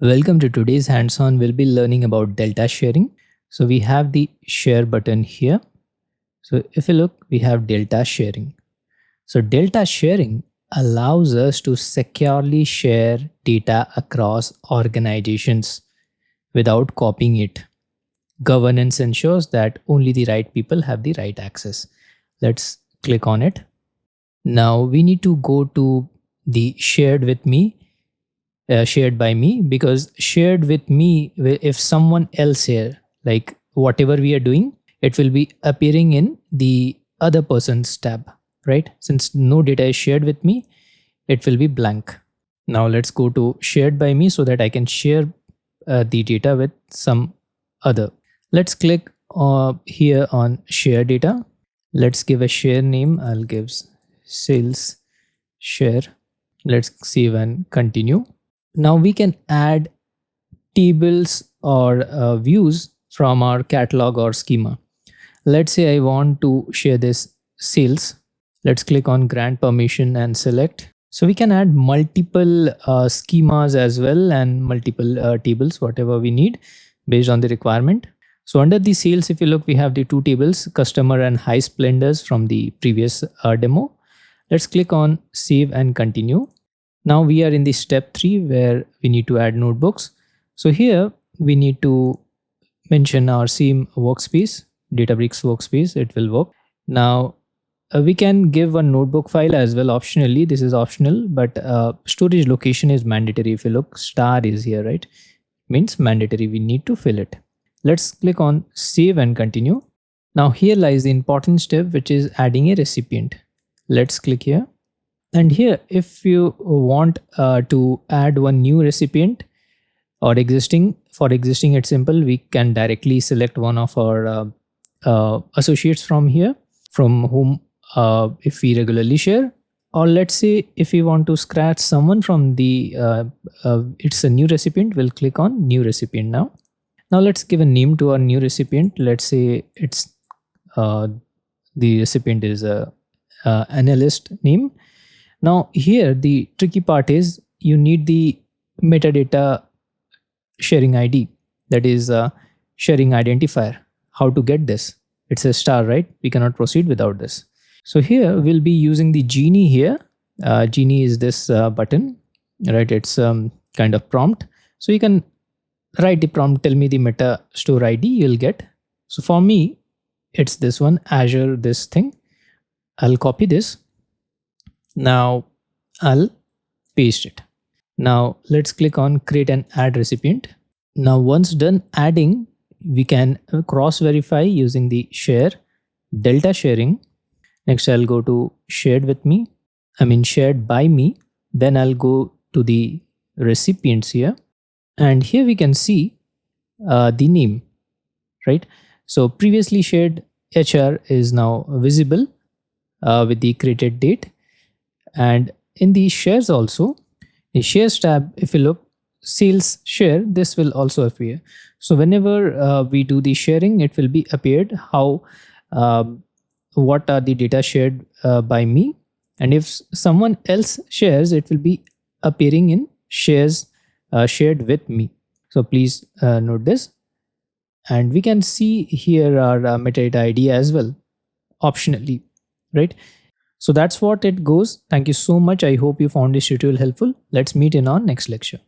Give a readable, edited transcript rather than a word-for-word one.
Welcome to today's hands-on. We'll be learning about delta sharing. So we have the share button here. So if you look, we have delta sharing. So delta sharing allows us to securely share data across organizations without copying it. Governance ensures that only the right people have the right access. Let's click on it. Now we need to go to the shared by me, because shared with me, if someone else here, like whatever we are doing, it will be appearing in the other person's tab, right? Since no data is shared with me, it will be blank. Now let's go to shared by me so that I can share the data with some other. Let's click here on share data. Let's give a share name. I'll give sales share. Let's save and continue. Now we can add tables or views from our catalog or schema. Let's say I want to share this sales. Let's click on grant permission and select. So we can add multiple schemas as well and multiple tables, whatever we need based on the requirement. So under the sales, if you look, we have the two tables, customer and high splendors from the previous demo. Let's click on save and continue. Now we are in the step 3 where we need to add notebooks. So here we need to mention our same workspace, Databricks workspace, it will work. Now we can give a notebook file as well optionally. This is optional, but storage location is mandatory. If you look, star is here, right? Means mandatory, we need to fill it. Let's click on save and continue. Now here lies the important step, which is adding a recipient. Let's click here. And here, if you want to add one new recipient or for existing, it's simple. We can directly select one of our associates from here, from whom if we regularly share. Or let's say if we want to scratch someone from the, it's a new recipient, we'll click on new recipient now. Now let's give a name to our new recipient. Let's say it's the recipient is a analyst name. Now here the tricky part is you need the metadata sharing ID, that is sharing identifier. How to get this? It's a star, right? We cannot proceed without this. So here we'll be using the Genie here. Genie is this button, right? It's kind of prompt. So you can write the prompt, tell me the meta store ID you'll get. So for me, it's this one, Azure this thing. I'll copy this. Now I'll paste it. Now let's click on create and add recipient. Now once done adding, we can cross verify using the share, delta sharing. Next I'll go to shared by me. Then I'll go to the recipients here. And here we can see the name, right? So previously shared HR is now visible with the created date. And in the shares also, the shares tab, if you look, sales share, this will also appear. So whenever we do the sharing, it will be appeared how what are the data shared by me, and if someone else shares, it will be appearing in shares shared with me. So please note this. And we can see here our metadata ID as well, optionally, right? So that's what it goes. Thank you so much. I hope you found this tutorial helpful. Let's meet in our next lecture.